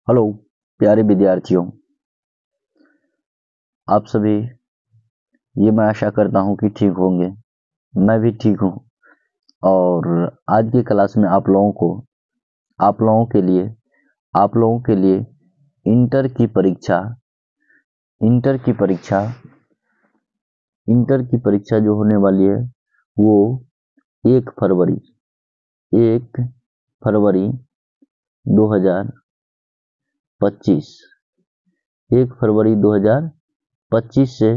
Hello प्यारे विद्यार्थियों, आप सभी ये मैं आशा करता हूँ कि ठीक होंगे। मैं भी ठीक हूँ। और आज की क्लास में आप लोगों के लिए आप लोगों के लिए इंटर की परीक्षा इंटर की परीक्षा इंटर की परीक्षा जो होने वाली है वो 1 फरवरी 1 फरवरी 2025 1 फरवरी 2025 से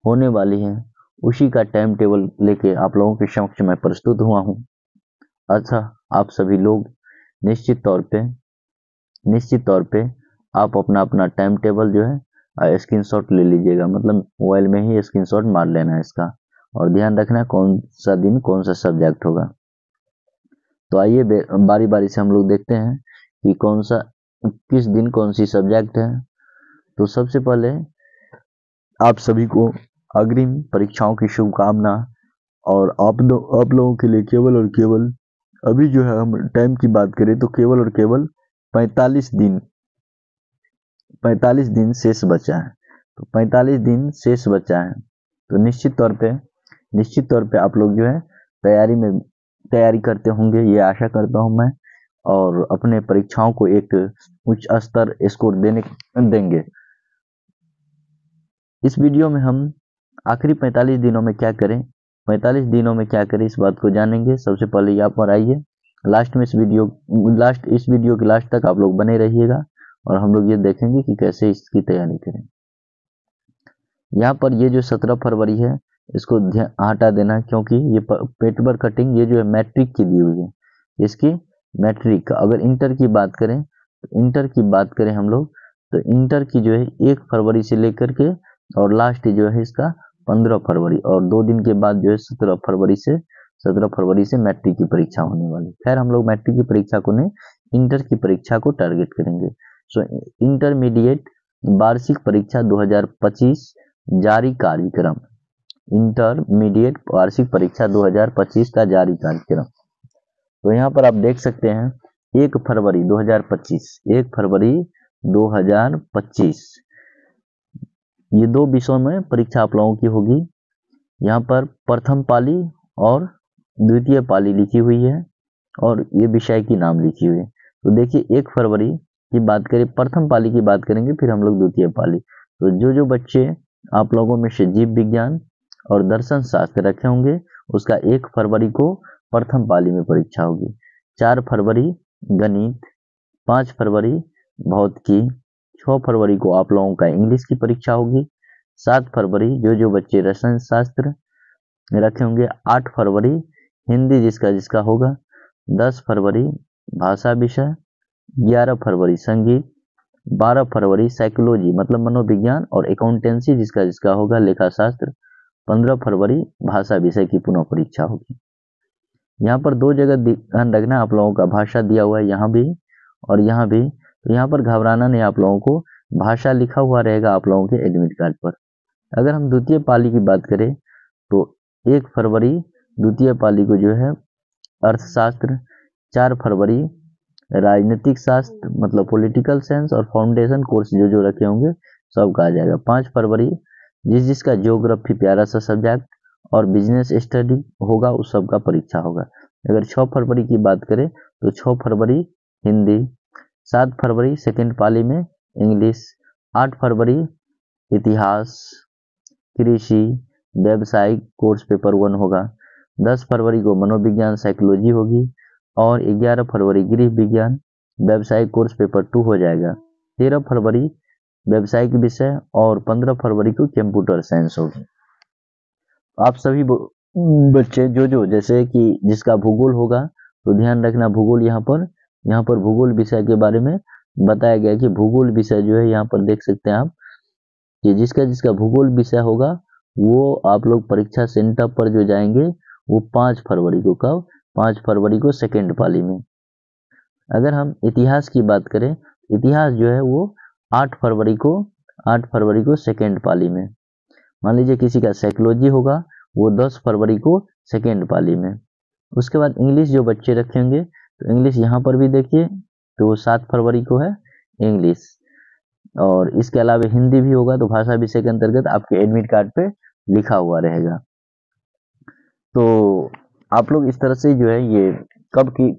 होने वाली है। उसी का टाइम टेबल लेके आप लोगों के समक्ष मैं प्रस्तुत हुआ हूँ। अच्छा, आप सभी लोग निश्चित तौर पे निश्चित तौर पे आप अपना अपना टाइम टेबल जो है स्क्रीनशॉट ले लीजिएगा। मतलब मोबाइल में ही स्क्रीनशॉट मार लेना है इसका, और ध्यान रखना कौन सा दिन कौन सा सब्जेक्ट होगा। तो आइए बारी बारी से हम लोग देखते हैं कि किस दिन कौन सी सब्जेक्ट है। तो सबसे पहले आप सभी को अग्रिम परीक्षाओं की शुभकामना। और आप लोगों के लिए केवल और केवल अभी जो है हम टाइम की बात करें तो केवल और केवल 45 दिन शेष बचा है। तो 45 दिन शेष बचा है। तो निश्चित तौर पे आप लोग जो है तैयारी करते होंगे, ये आशा करता हूं मैं, और अपने परीक्षाओं को एक उच्च स्तर स्कोर देंगे। इस वीडियो में हम आखिरी 45 दिनों में क्या करें 45 दिनों में क्या करें इस बात को जानेंगे। सबसे पहले यहाँ पर आइए, इस वीडियो के लास्ट तक आप लोग बने रहिएगा और हम लोग ये देखेंगे कि कैसे इसकी तैयारी करें। यहाँ पर ये जो 17 फरवरी है इसको हटा देना, क्योंकि ये पेपर कटिंग ये जो है मैट्रिक की दी हुई है। इसकी मैट्रिक अगर इंटर की बात करें हम लोग, तो इंटर की जो है 1 फरवरी से लेकर के और लास्ट जो है इसका 15 फरवरी, और 2 दिन के बाद जो है 17 फरवरी से मैट्रिक की परीक्षा होने वाली। खैर, हम लोग मैट्रिक की परीक्षा को नहीं, इंटर की परीक्षा को टारगेट करेंगे। सो इंटरमीडिएट वार्षिक परीक्षा 2025 जारी कार्यक्रम, इंटरमीडिएट वार्षिक परीक्षा 2025 का जारी कार्यक्रम। तो यहाँ पर आप देख सकते हैं 1 फरवरी 2025 ये 2 विषयों में परीक्षा आप लोगों की होगी। यहाँ पर प्रथम पाली और द्वितीय पाली लिखी हुई है और ये विषय की नाम लिखी हुई है। तो देखिए 1 फरवरी की बात करें, प्रथम पाली की बात करेंगे, फिर हम लोग द्वितीय पाली। तो जो बच्चे आप लोगों में से जीव विज्ञान और दर्शन शास्त्र रखे होंगे उसका 1 फरवरी को प्रथम पाली में परीक्षा होगी। 4 फरवरी गणित, 5 फरवरी भौतिकी, 6 फरवरी को आप लोगों का इंग्लिश की परीक्षा होगी। 7 फरवरी जो बच्चे रसायन शास्त्र रखे होंगे, 8 फरवरी हिंदी जिसका होगा, 10 फरवरी भाषा विषय, 11 फरवरी संगीत, 12 फरवरी साइकोलॉजी मतलब मनोविज्ञान और अकाउंटेंसी जिसका होगा, लेखा शास्त्र, 15 फरवरी भाषा विषय की पुनः परीक्षा होगी। यहाँ पर 2 जगह ध्यान रखना, आप लोगों का भाषा दिया हुआ है यहाँ भी और यहाँ भी। तो यहाँ पर घबराना नहीं, आप लोगों को भाषा लिखा हुआ रहेगा आप लोगों के एडमिट कार्ड पर। अगर हम द्वितीय पाली की बात करें तो 1 फरवरी द्वितीय पाली को जो है अर्थशास्त्र, 4 फरवरी राजनीतिक शास्त्र मतलब पॉलिटिकल साइंस और फाउंडेशन कोर्स जो रखे होंगे सबका आ जाएगा। 5 फरवरी जिसका ज्योग्राफी प्यारा सा सब्जेक्ट और बिजनेस स्टडी होगा उस सब का परीक्षा होगा। अगर 6 फरवरी की बात करें तो 6 फरवरी हिंदी, 7 फरवरी सेकेंड पाली में इंग्लिश, 8 फरवरी इतिहास, कृषि, व्यावसायिक कोर्स पेपर 1 होगा, 10 फरवरी को मनोविज्ञान साइकोलॉजी होगी और 11 फरवरी गृह विज्ञान व्यावसायिक कोर्स पेपर 2 हो जाएगा। 13 फरवरी व्यावसायिक विषय और 15 फरवरी को कंप्यूटर साइंस होगी। आप सभी बच्चे जो जैसे कि जिसका भूगोल होगा तो ध्यान रखना, भूगोल यहाँ पर भूगोल विषय के बारे में बताया गया कि भूगोल विषय जो है यहाँ पर देख सकते हैं आप कि जिसका भूगोल विषय होगा वो आप लोग परीक्षा सेंटर पर जो जाएंगे वो 5 फरवरी को, कब 5 फरवरी को सेकेंड पाली में। अगर हम इतिहास की बात करें, इतिहास जो है वो 8 फरवरी को सेकेंड पाली में। मान लीजिए किसी का साइकोलॉजी होगा वो 10 फरवरी को सेकेंड पाली में। उसके बाद इंग्लिश जो बच्चे रखेंगे तो इंग्लिश यहाँ पर भी देखिए तो 7 फरवरी को है इंग्लिश, और इसके अलावा हिंदी भी होगा तो भाषा विषय के अंतर्गत आपके एडमिट कार्ड पे लिखा हुआ रहेगा। तो आप लोग इस तरह से जो है ये कब की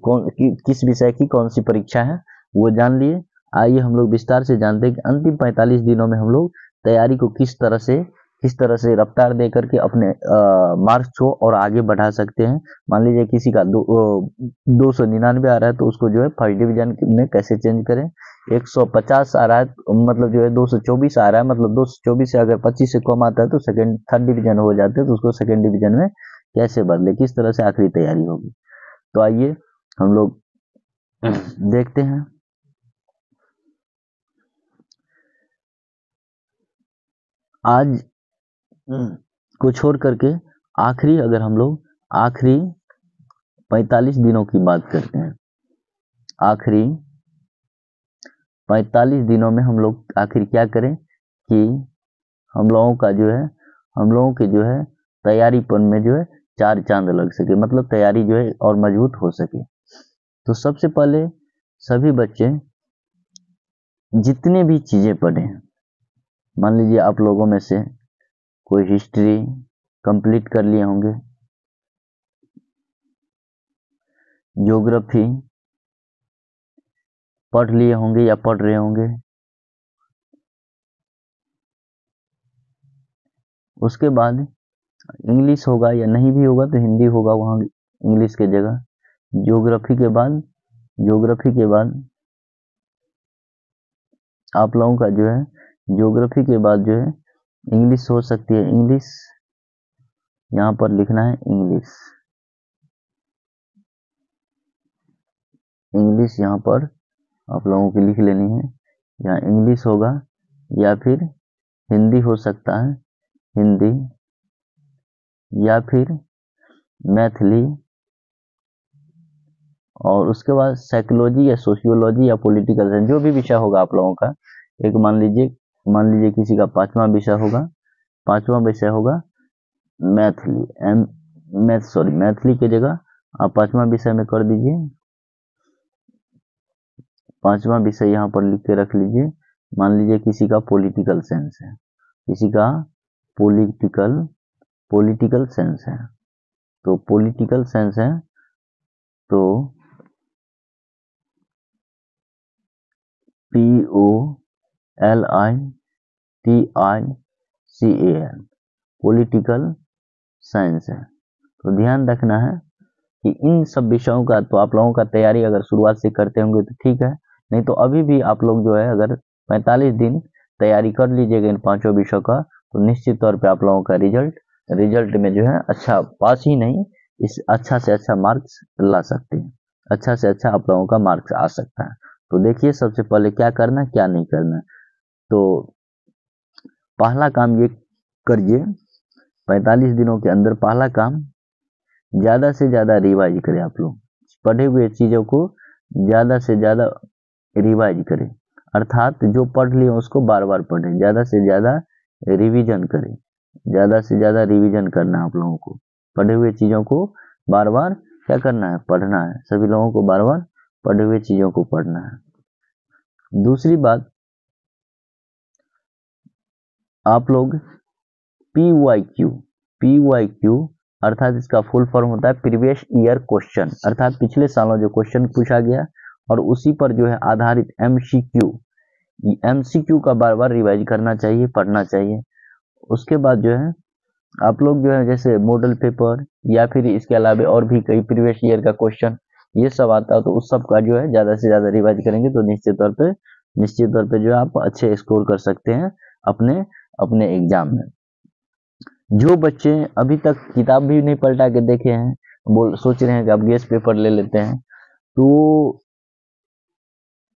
किस विषय की कौन सी परीक्षा है वो जान लिए। आइए हम लोग विस्तार से जानते हैं कि अंतिम 45 दिनों में हम लोग तैयारी को किस तरह से रफ्तार दे करके अपने मार्क्स को और आगे बढ़ा सकते हैं। मान लीजिए किसी का 299 आ रहा है तो उसको जो है फर्स्ट डिवीजन में कैसे चेंज करें। 150 आ रहा है मतलब जो है 224 आ रहा है, मतलब 224 से अगर 25 से कम आता है तो थर्ड डिवीजन हो जाते हैं, तो उसको सेकेंड डिवीजन में कैसे बदले, किस तरह से आखिरी तैयारी होगी। तो आइए हम लोग देखते हैं। आज को छोड़ करके अगर हम लोग आखिरी 45 दिनों की बात करते हैं, आखिरी 45 दिनों में हम लोग आखिर क्या करें कि हम लोगों के जो है तैयारीपन में जो है 4 चांद लग सके, मतलब तैयारी जो है और मजबूत हो सके। तो सबसे पहले सभी बच्चे जितने भी चीजें पढ़े हैं, मान लीजिए आप लोगों में से कोई हिस्ट्री कंप्लीट कर लिए होंगे, ज्योग्राफी पढ़ लिए होंगे या पढ़ रहे होंगे, उसके बाद इंग्लिश होगा या नहीं भी होगा तो हिंदी होगा वहाँ इंग्लिश के जगह। ज्योग्राफी के बाद आप लोगों का जो है ज्योग्राफी के बाद जो है इंग्लिश हो सकती है। इंग्लिश यहाँ पर लिखना है, इंग्लिश यहाँ पर आप लोगों को लिख लेनी है। यहाँ इंग्लिश होगा या फिर हिंदी हो सकता है, हिंदी या फिर मैथिली, और उसके बाद साइकोलॉजी या सोशियोलॉजी या पॉलिटिकल साइंस, जो भी विषय होगा आप लोगों का। एक मान लीजिए किसी का पांचवा विषय होगा मैथिली के जगह आप पांचवा विषय में कर दीजिए, पांचवा विषय यहाँ पर लिख के रख लीजिए। मान लीजिए किसी का पॉलिटिकल साइंस है, किसी का पॉलिटिकल साइंस है, तो पॉलिटिकल साइंस है तो POLITICAL पॉलिटिकल साइंस है। तो ध्यान रखना है कि इन सब विषयों का तो आप लोगों का तैयारी अगर शुरुआत से करते होंगे तो ठीक है, नहीं तो अभी भी आप लोग जो है अगर 45 दिन तैयारी कर लीजिएगा इन पांचों विषयों का तो निश्चित तौर पे आप लोगों का रिजल्ट में जो है अच्छा, पास ही नहीं, इस अच्छा से अच्छा मार्क्स ला सकते हैं, अच्छा से अच्छा आप लोगों का मार्क्स आ सकता है। तो देखिए सबसे पहले क्या करना क्या नहीं करना। तो पहला काम ये करिए, 45 दिनों के अंदर पहला काम ज्यादा से ज्यादा रिवाइज करें। आप लोग पढ़े हुए चीजों को ज्यादा से ज्यादा रिवाइज करें, अर्थात जो पढ़ लिए उसको बार बार पढ़ें, ज्यादा से ज्यादा रिवीजन करें, ज्यादा से ज्यादा रिवीजन करना है। आप लोगों को पढ़े हुए चीजों को बार बार क्या करना है, पढ़ना है। सभी लोगों को बार बार पढ़े हुए चीजों को पढ़ना है। दूसरी बात, आप लोग PYQ अर्थात इसका फुल फॉर्म होता है प्रीवियस ईयर क्वेश्चन, अर्थात पिछले सालों जो क्वेश्चन पूछा गया और उसी पर जो है आधारित MCQ का बार बार रिवाइज करना चाहिए, पढ़ना चाहिए। उसके बाद जो है आप लोग जो है जैसे मॉडल पेपर या फिर इसके अलावा और भी कई प्रीवियस ईयर का क्वेश्चन ये सब आता है, तो उस सब का जो है ज्यादा से ज्यादा रिवाइज करेंगे तो निश्चित तौर पे जो है आप अच्छे स्कोर कर सकते हैं अपने एग्जाम में। जो बच्चे अभी तक किताब भी नहीं पलटा के देखे हैं, सोच रहे हैं कि अब गेस पेपर ले लेते हैं, तो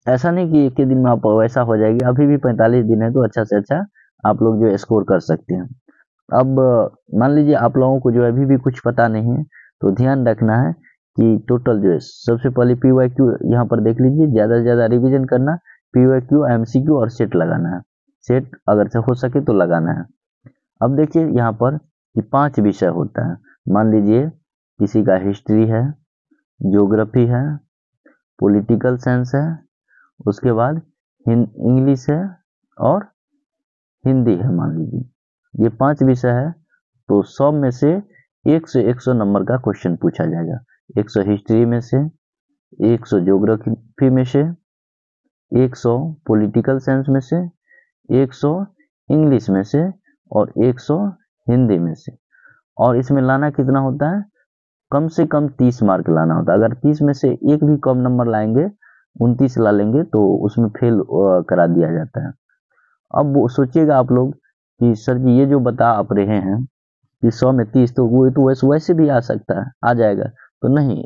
ऐसा नहीं कि एक ही दिन में आप वैसा हो जाएगी, अभी भी 45 दिन है तो अच्छा से अच्छा आप लोग जो स्कोर कर सकते हैं। अब मान लीजिए आप लोगों को जो अभी भी कुछ पता नहीं है तो ध्यान रखना है कि टोटल जो है सबसे पहले PYQ यहाँ पर देख लीजिए, ज्यादा से ज्यादा रिवीजन करना, PYQ MCQ और सेट लगाना है, सेट अगर से हो सके तो लगाना है। अब देखिए यहाँ पर कि 5 विषय होता है, मान लीजिए किसी का हिस्ट्री है, ज्योग्राफी है, पॉलिटिकल साइंस है, उसके बाद इंग्लिश है और हिंदी है। मान लीजिए ये 5 विषय है, तो 100 में से 100 नंबर का क्वेश्चन पूछा जाएगा। 100 हिस्ट्री में से, 100 ज्योग्राफी में से, 100 पॉलिटिकल साइंस में से, 100 इंग्लिश में से और 100 हिंदी में से। और इसमें लाना कितना होता है? कम से कम 30 मार्क लाना होता है। अगर 30 में से एक भी कम नंबर लाएंगे, 29 ला लेंगे, तो उसमें फेल करा दिया जाता है। अब वो सोचिएगा आप लोग कि सर जी ये जो बता आप रहे हैं कि 100 में 30, तो वो तो वैसे भी आ सकता है, आ जाएगा, तो नहीं।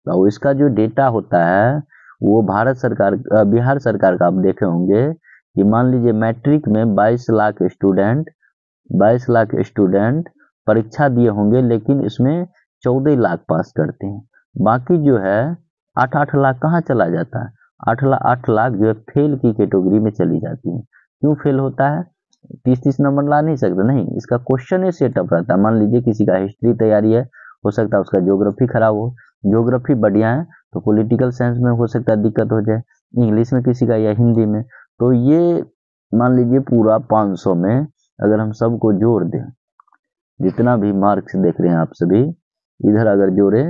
तो इसका जो डेटा होता है वो भारत सरकार, बिहार सरकार का आप देखे होंगे कि मान लीजिए मैट्रिक में 22 लाख स्टूडेंट परीक्षा दिए होंगे, लेकिन इसमें 14 लाख पास करते हैं। बाकी जो है 8 लाख कहाँ चला जाता है? 8 लाख जो है फेल की कैटेगरी में चली जाती है। क्यों फेल होता है? 30 नंबर ला नहीं सकते, नहीं, इसका क्वेश्चन ही सेटअप रहता है। मान लीजिए किसी का हिस्ट्री तैयारी है, हो सकता है उसका ज्योग्राफी खराब हो, ज्योग्राफी बढ़िया है तो पॉलिटिकल साइंस में हो सकता है दिक्कत हो जाए, इंग्लिश में किसी का या हिंदी में। तो ये मान लीजिए पूरा 500 में अगर हम सबको जोड़ दें, जितना भी मार्क्स देख रहे हैं आप सभी, इधर अगर जोड़े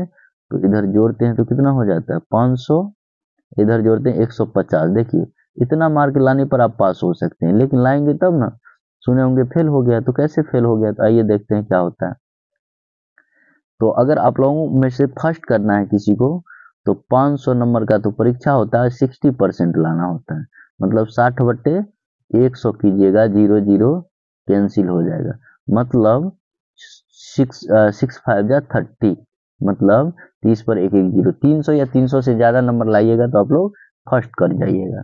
तो इधर जोड़ते हैं तो कितना हो जाता है? 500, इधर जोड़ते हैं 150। देखिए इतना मार्क लाने पर आप पास हो सकते हैं, लेकिन लाएंगे तब ना। सुने होंगे फेल हो गया, तो कैसे फेल हो गया? तो आइए देखते हैं क्या होता है। तो अगर आप लोगों में से फर्स्ट करना है किसी को, तो 500 नंबर का तो परीक्षा होता है, 60% लाना होता है। मतलब 60/100 कीजिएगा, 0 कैंसिल हो जाएगा। मतलब 6 5 जा 30, मतलब 30 पर 1 0। 300 या 300 से ज़्यादा नंबर लाइएगा तो आप लोग फर्स्ट कर जाइएगा।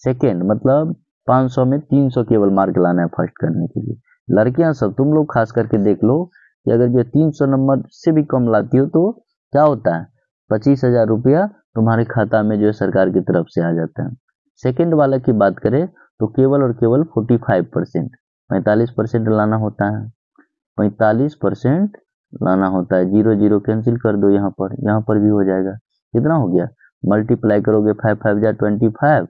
सेकेंड मतलब 500 में 300 केवल मार्क लाना है फर्स्ट करने के लिए। लड़कियां सब तुम लोग खास करके देख लो कि अगर जो 300 नंबर से भी कम लाती हो तो क्या होता है? 25,000 रुपया तुम्हारे खाता में जो है सरकार की तरफ से आ जाता है। सेकेंड वाला की बात करें तो केवल और केवल 45%, 45% लाना होता है। 45% लाना होता है। 0 कैंसिल कर दो, यहाँ पर भी हो जाएगा। कितना हो गया? मल्टीप्लाई करोगे 5 5 जा 25,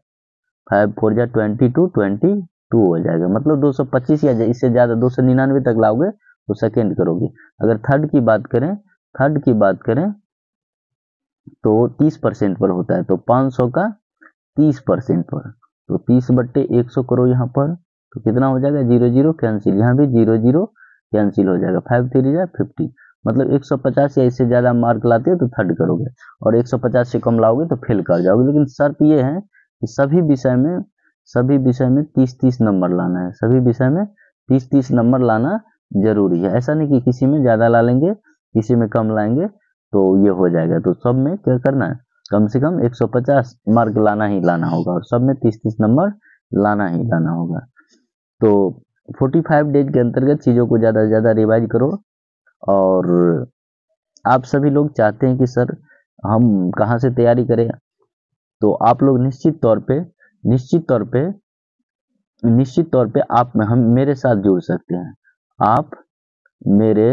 5 4 जा 22, 22 हो जाएगा। मतलब 225 या इससे ज़्यादा 299 तक लाओगे तो सेकेंड करोगे। अगर थर्ड की बात करें तो 30% पर होता है, तो 500 का 30% पर, तो 30/100 करो यहाँ पर, तो कितना हो जाएगा? 0 कैंसिल, यहाँ भी 0 कैंसिल हो जाएगा। 5 3 जा 50, मतलब 150 या इससे ज़्यादा मार्क लाते हो तो थर्ड करोगे, और 150 से कम लाओगे तो फेल कर जाओगे। लेकिन शर्त ये है कि सभी विषय में 30 नंबर लाना है। सभी विषय में 30 नंबर लाना जरूरी है। ऐसा नहीं कि किसी में ज़्यादा ला लेंगे, किसी में कम लाएंगे तो ये हो जाएगा। तो सब में क्या करना है? कम से कम 150 मार्क लाना ही लाना होगा, और सब में 30 नंबर लाना ही लाना होगा। तो 45 डेज के अंतर्गत चीज़ों को ज़्यादा से ज़्यादा रिवाइज करो। और आप सभी लोग चाहते हैं कि सर हम कहाँ से तैयारी करें, तो आप लोग निश्चित तौर पे आप हम मेरे साथ जुड़ सकते हैं। आप मेरे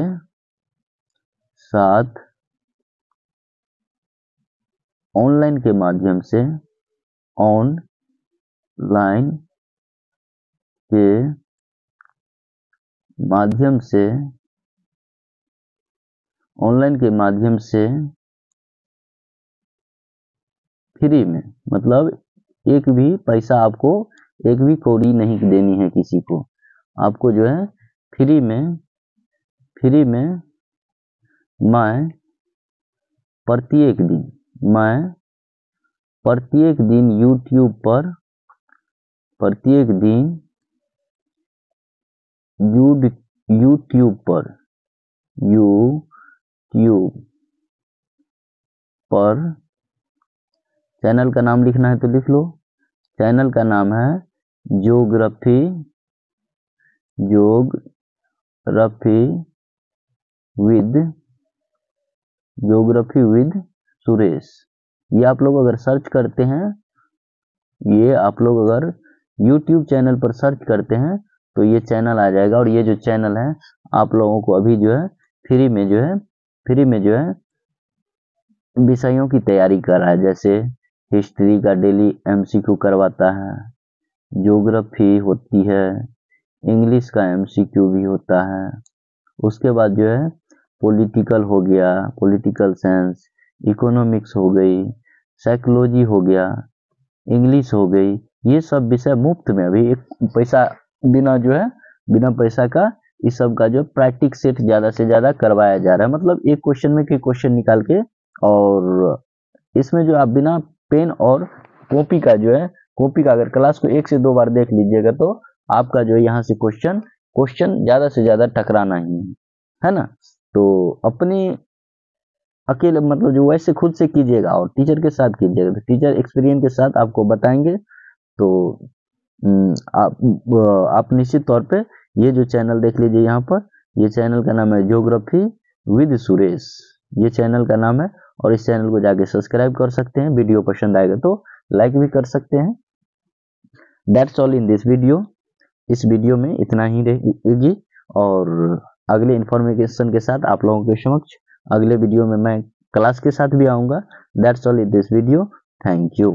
साथ ऑनलाइन के माध्यम से फ्री में, मतलब एक भी पैसा आपको, एक भी कौड़ी नहीं देनी है किसी को। आपको जो है फ्री में मैं प्रत्येक दिन यूट्यूब पर चैनल का नाम लिखना है तो लिख लो। चैनल का नाम है ज्योग्राफी विद सुरेश। ये आप लोग अगर सर्च करते हैं, ये आप लोग अगर YouTube चैनल पर सर्च करते हैं तो ये चैनल आ जाएगा। और ये जो चैनल है आप लोगों को अभी जो है फ्री में जो है विषयों की तैयारी कर रहा है। जैसे हिस्ट्री का डेली MCQ करवाता है, ज्योग्राफी होती है, इंग्लिश का एमसीक्यू भी होता है। उसके बाद जो है पॉलिटिकल हो गया, पॉलिटिकल साइंस, इकोनॉमिक्स हो गई, साइकोलॉजी हो गया, इंग्लिश हो गई। ये सब विषय मुफ्त में अभी एक पैसा बिना जो है बिना पैसा का इस सब का जो प्रैक्टिस सेट ज़्यादा से ज़्यादा करवाया जा रहा है। मतलब एक क्वेश्चन में कई क्वेश्चन निकाल के, और इसमें जो आप बिना पेन और कॉपी का जो है, कॉपी का अगर क्लास को 1 से 2 बार देख लीजिएगा तो आपका जो यहाँ से क्वेश्चन ज़्यादा से ज़्यादा टकराना ही है ना। तो अपनी अकेले मतलब जो वैसे खुद से कीजिएगा और टीचर के साथ कीजिएगा, तो टीचर एक्सपीरियंस के साथ आपको बताएंगे। तो आप निश्चित तौर पे ये जो चैनल देख लीजिए यहाँ पर, ये चैनल का नाम है ज्योग्राफी विद सुरेश, ये चैनल का नाम है। और इस चैनल को जाके सब्सक्राइब कर सकते हैं। वीडियो पसंद आएगा तो लाइक भी कर सकते हैं। That's all in this video. इस वीडियो में इतना ही रहेगी, और अगले इन्फॉर्मेशन के साथ आप लोगों के समक्ष अगले वीडियो में मैं क्लास के साथ भी आऊँगा। That's all in this video. Thank you.